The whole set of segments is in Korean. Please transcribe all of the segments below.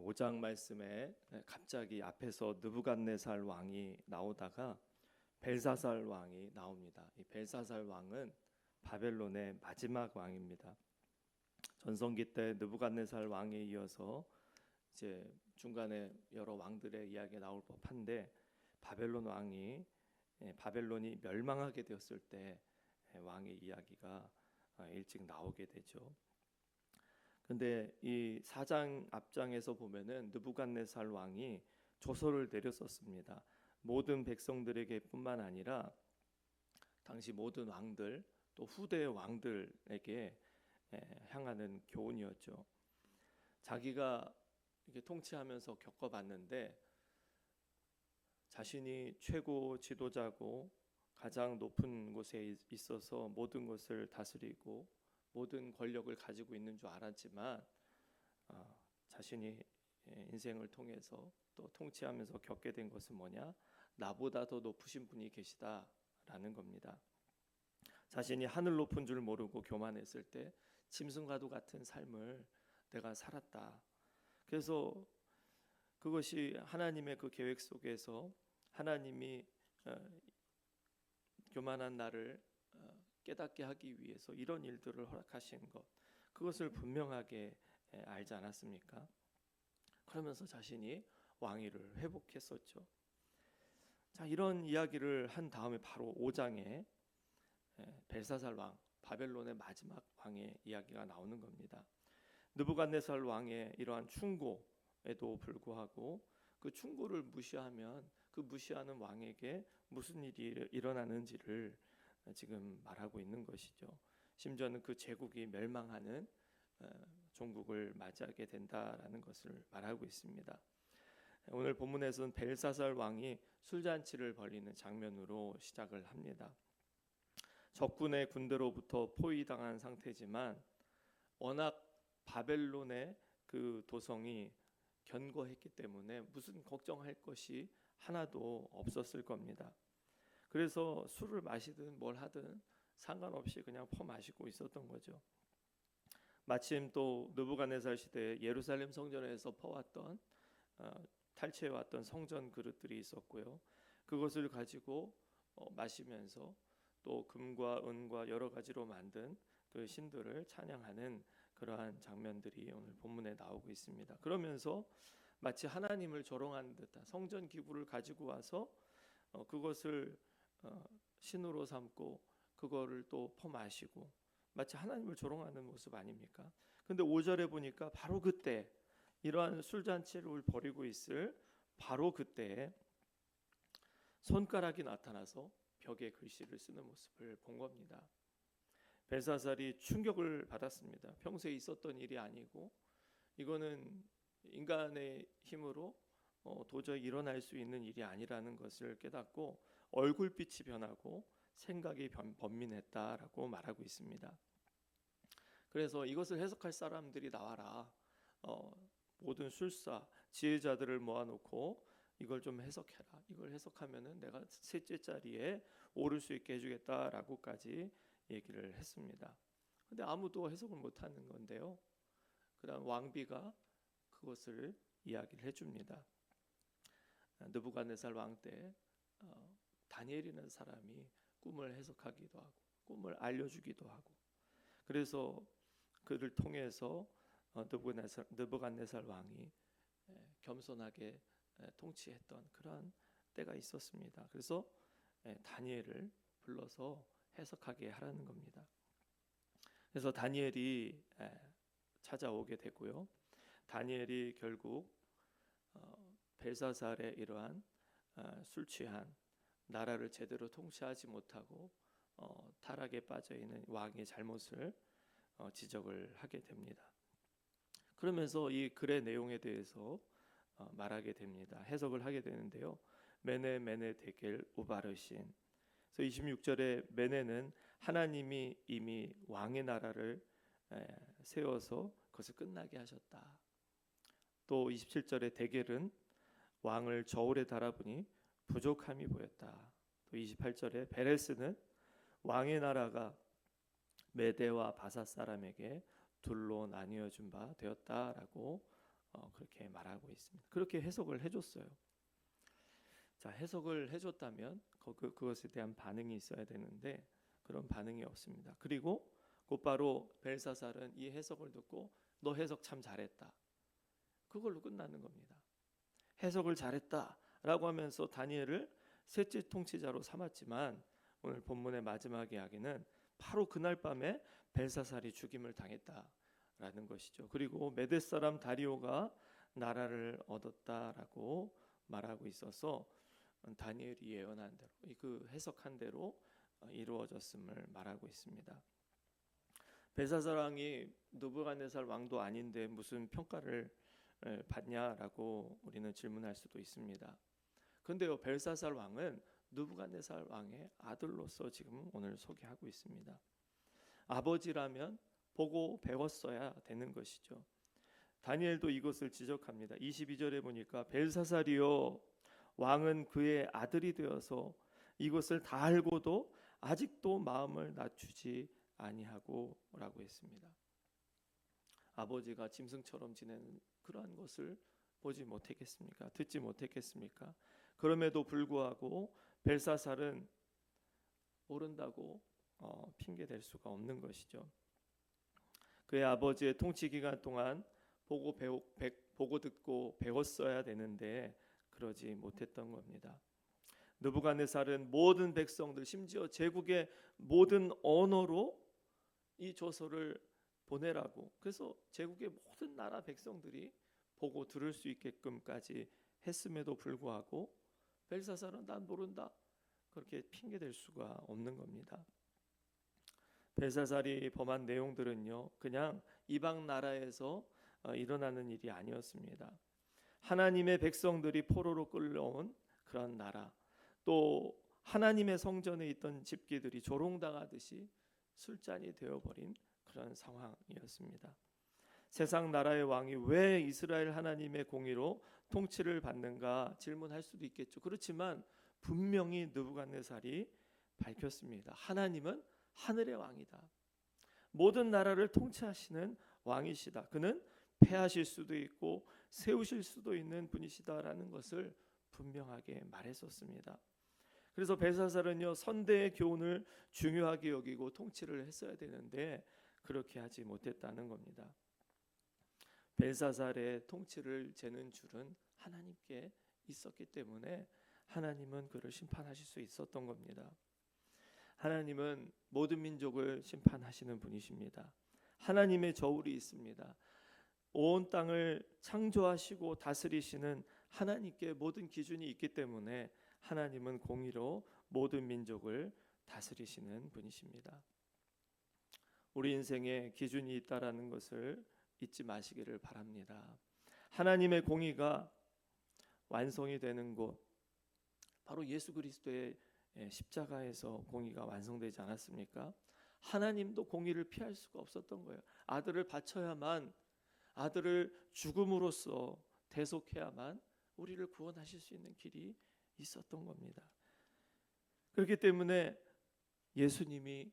5장 말씀에 갑자기 앞에서 느부갓네살 왕이 나오다가 벨사살 왕이 나옵니다. 이 벨사살 왕은 바벨론의 마지막 왕입니다. 전성기 때 느부갓네살 왕에 이어서 이제 중간에 여러 왕들의 이야기가 나올 법한데 바벨론이 멸망하게 되었을 때 왕의 이야기가 일찍 나오게 되죠. 근데 이 4장 앞장에서 보면은 느부갓네살 왕이 조서를 내렸었습니다. 모든 백성들에게 뿐만 아니라 당시 모든 왕들 또 후대 왕들에게 향하는 교훈이었죠. 자기가 이렇게 통치하면서 겪어봤는데 자신이 최고 지도자고 가장 높은 곳에 있어서 모든 것을 다스리고 모든 권력을 가지고 있는 줄 알았지만 자신이 인생을 통해서 또 통치하면서 겪게 된 것은 뭐냐? 나보다 더 높으신 분이 계시다라는 겁니다. 자신이 하늘 높은 줄 모르고 교만했을 때 짐승과도 같은 삶을 내가 살았다. 그래서 그것이 하나님의 그 계획 속에서 하나님이 교만한 나를 깨닫게 하기 위해서 이런 일들을 허락하신 것, 그것을 분명하게 알지 않았습니까? 그러면서 자신이 왕위를 회복했었죠. 자, 이런 이야기를 한 다음에 바로 5장에 벨사살 왕, 바벨론의 마지막 왕의 이야기가 나오는 겁니다. 느부갓네살 왕의 이러한 충고에도 불구하고 그 충고를 무시하면 그 무시하는 왕에게 무슨 일이 일어나는지를 지금 말하고 있는 것이죠. 심지어는 그 제국이 멸망하는 종국을 맞이하게 된다라는 것을 말하고 있습니다. 오늘 본문에서는 벨사살 왕이 술잔치를 벌이는 장면으로 시작을 합니다. 적군의 군대로부터 포위당한 상태지만 워낙 바벨론의 그 도성이 견고했기 때문에 무슨 걱정할 것이 하나도 없었을 겁니다. 그래서 술을 마시든 뭘 하든 상관없이 그냥 퍼마시고 있었던 거죠. 마침 또 느부갓네살 시대에 예루살렘 성전에서 퍼왔던 탈취해왔던 성전 그릇들이 있었고요. 그것을 가지고 마시면서 또 금과 은과 여러 가지로 만든 그 신들을 찬양하는 그러한 장면들이 오늘 본문에 나오고 있습니다. 그러면서 마치 하나님을 조롱하는 듯한 성전 기구를 가지고 와서 그것을 신으로 삼고 그거를 또 퍼마시고 마치 하나님을 조롱하는 모습 아닙니까? 근데 5절에 보니까 바로 그때 이러한 술잔치를 벌이고 있을 바로 그때 손가락이 나타나서 벽에 글씨를 쓰는 모습을 본 겁니다. 벨사살이 충격을 받았습니다. 평소에 있었던 일이 아니고 이거는 인간의 힘으로 도저히 일어날 수 있는 일이 아니라는 것을 깨닫고 얼굴빛이 변하고 생각이 번민했다라고 말하고 있습니다. 그래서 이것을 해석할 사람들이 나와라. 모든 술사, 지혜자들을 모아놓고 이걸 좀 해석해라. 이걸 해석하면은 내가 셋째 자리에 오를 수 있게 해주겠다라고까지 얘기를 했습니다. 근데 아무도 해석을 못하는 건데요. 그다음 왕비가 그것을 이야기를 해줍니다. 느부갓네살 왕 때 다니엘이라는 사람이 꿈을 해석하기도 하고 꿈을 알려주기도 하고 그래서 그를 통해서 느부갓네살 왕이 겸손하게 통치했던 그러한 때가 있었습니다. 그래서 다니엘을 불러서 해석하게 하라는 겁니다. 그래서 다니엘이 찾아오게 되고요. 다니엘이 결국 벨사살의 이러한 술 취한 나라를 제대로 통치하지 못하고 타락에 빠져 있는 왕의 잘못을 지적을 하게 됩니다. 그러면서 이 글의 내용에 대해서 말하게 됩니다. 해석을 하게 되는데요. 메네 데겔 우바르신. 그래서 26절에 메네는 하나님이 이미 왕의 나라를 세워서 그것을 끝나게 하셨다. 또 27절에 데겔은 왕을 저울에 달아보니 부족함이 보였다. 또 28절에 베레스는 왕의 나라가 메대와 바사 사람에게 둘로 나뉘어준 바 되었다라고 그렇게 말하고 있습니다. 그렇게 해석을 해줬어요. 자, 해석을 해줬다면 그것에 대한 반응이 있어야 되는데 그런 반응이 없습니다. 그리고 곧바로 벨사살은 이 해석을 듣고 너 해석 참 잘했다, 그걸로 끝나는 겁니다. 해석을 잘했다라고 하면서 다니엘을 셋째 통치자로 삼았지만 오늘 본문의 마지막 이야기는 바로 그날 밤에 벨사살이 죽임을 당했다라는 것이죠. 그리고 메대 사람 다리오가 나라를 얻었다라고 말하고 있어서 다니엘이 예언한 대로, 그 해석한 대로 이루어졌음을 말하고 있습니다. 벨사살 왕이 느부갓네살 왕도 아닌데 무슨 평가를 받냐라고 우리는 질문할 수도 있습니다. 그런데요, 벨사살 왕은 느부갓네살 왕의 아들로서 지금 오늘 소개하고 있습니다. 아버지라면 보고 배웠어야 되는 것이죠. 다니엘도 이것을 지적합니다. 22절에 보니까 벨사살이요, 왕은 그의 아들이 되어서 이것을 다 알고도 아직도 마음을 낮추지 아니하고 라고 했습니다. 아버지가 짐승처럼 지내는 그러한 것을 보지 못했겠습니까? 듣지 못했겠습니까? 그럼에도 불구하고 벨사살은 모른다고 핑계댈 수가 없는 것이죠. 그의 아버지의 통치 기간 동안 보고 듣고 배웠어야 되는데 그러지 못했던 겁니다. 느부갓네살은 모든 백성들, 심지어 제국의 모든 언어로 이 조서를 보내라고, 그래서 제국의 모든 나라 백성들이 보고 들을 수 있게끔까지 했음에도 불구하고 벨사살은 난 모른다, 그렇게 핑계댈 수가 없는 겁니다. 벨사살이 범한 내용들은요, 그냥 이방 나라에서 일어나는 일이 아니었습니다. 하나님의 백성들이 포로로 끌려온 그런 나라, 또 하나님의 성전에 있던 집기들이 조롱당하듯이 술잔이 되어버린 그런 상황이었습니다. 세상 나라의 왕이 왜 이스라엘 하나님의 공의로 통치를 받는가 질문할 수도 있겠죠. 그렇지만 분명히 느부갓네살이 밝혔습니다. 하나님은 하늘의 왕이다. 모든 나라를 통치하시는 왕이시다. 그는 패하실 수도 있고 세우실 수도 있는 분이시다라는 것을 분명하게 말했었습니다. 그래서 벨사살은요, 선대의 교훈을 중요하게 여기고 통치를 했어야 되는데 그렇게 하지 못했다는 겁니다. 벨사살의 통치를 재는 줄은 하나님께 있었기 때문에 하나님은 그를 심판하실 수 있었던 겁니다. 하나님은 모든 민족을 심판하시는 분이십니다. 하나님의 저울이 있습니다. 온 땅을 창조하시고 다스리시는 하나님께 모든 기준이 있기 때문에 하나님은 공의로 모든 민족을 다스리시는 분이십니다. 우리 인생에 기준이 있다라는 것을 잊지 마시기를 바랍니다. 하나님의 공의가 완성이 되는 곳, 바로 예수 그리스도의 십자가에서 공의가 완성되지 않았습니까? 하나님도 공의를 피할 수가 없었던 거예요. 아들을 바쳐야만, 아들을 죽음으로써 대속해야만 우리를 구원하실 수 있는 길이 있었던 겁니다. 그렇기 때문에 예수님이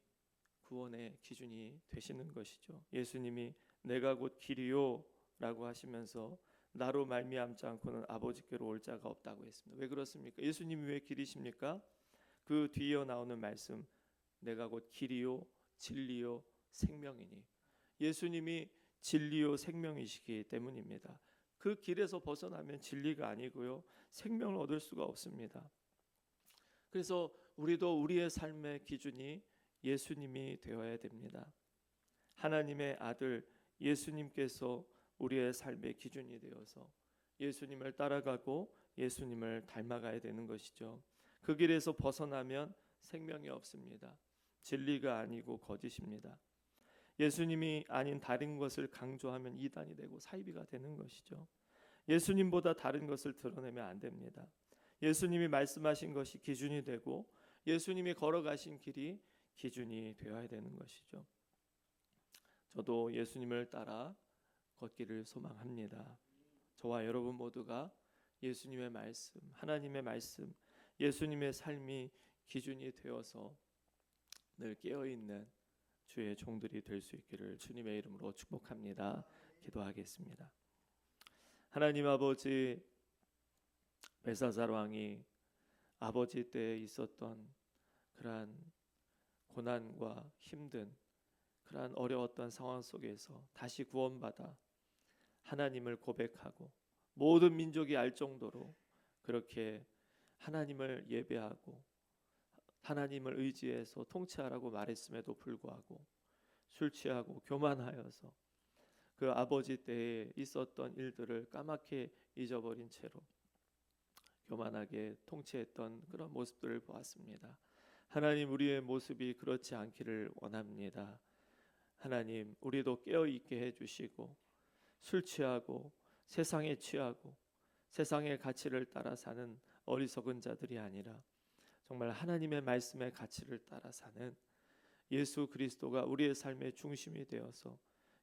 구원의 기준이 되시는 것이죠. 예수님이 내가 곧 길이요 라고 하시면서 나로 말미암지 않고는 아버지께로 올 자가 없다고 했습니다. 왜 그렇습니까? 예수님이 왜 길이십니까? 그 뒤에 나오는 말씀, 내가 곧 길이요 진리요 생명이니, 예수님이 진리요 생명이시기 때문입니다. 그 길에서 벗어나면 진리가 아니고요, 생명을 얻을 수가 없습니다. 그래서 우리도 우리의 삶의 기준이 예수님이 되어야 됩니다. 하나님의 아들 예수님께서 우리의 삶의 기준이 되어서 예수님을 따라가고 예수님을 닮아가야 되는 것이죠. 그 길에서 벗어나면 생명이 없습니다. 진리가 아니고 거짓입니다. 예수님이 아닌 다른 것을 강조하면 이단이 되고 사이비가 되는 것이죠. 예수님보다 다른 것을 드러내면 안 됩니다. 예수님이 말씀하신 것이 기준이 되고 예수님이 걸어가신 길이 기준이 되어야 되는 것이죠. 저도 예수님을 따라 걷기를 소망합니다. 저와 여러분 모두가 예수님의 말씀, 하나님의 말씀, 예수님의 삶이 기준이 되어서 늘 깨어있는 주의 종들이 될 수 있기를 주님의 이름으로 축복합니다. 기도하겠습니다. 하나님 아버지, 벨사살 왕이 아버지 때에 있었던 그러한 고난과 힘든 그러한 어려웠던 상황 속에서 다시 구원받아 하나님을 고백하고 모든 민족이 알 정도로 그렇게 하나님을 예배하고 하나님을 의지해서 통치하라고 말했음에도 불구하고 술 취하고 교만하여서 그 아버지 때에 있었던 일들을 까맣게 잊어버린 채로 교만하게 통치했던 그런 모습들을 보았습니다. 하나님, 우리의 모습이 그렇지 않기를 원합니다. 하나님, 우리도 깨어있게 해주시고 술 취하고 세상에 취하고 세상의 가치를 따라 사는 어리석은 자들이 아니라 정말 하나님의 말씀의 가치를 따라 사는 예수 그리스도가 우리의 삶의 중심이 되어서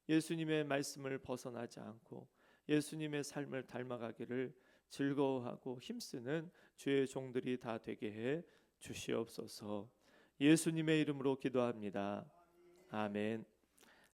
예수님의 말씀을 벗어나지 않고 예수님의 삶을 닮아가기를 즐거워하고 힘쓰는 주의 종들이 다 되게 해 주시옵소서. 예수님의 이름으로 기도합니다. 아멘.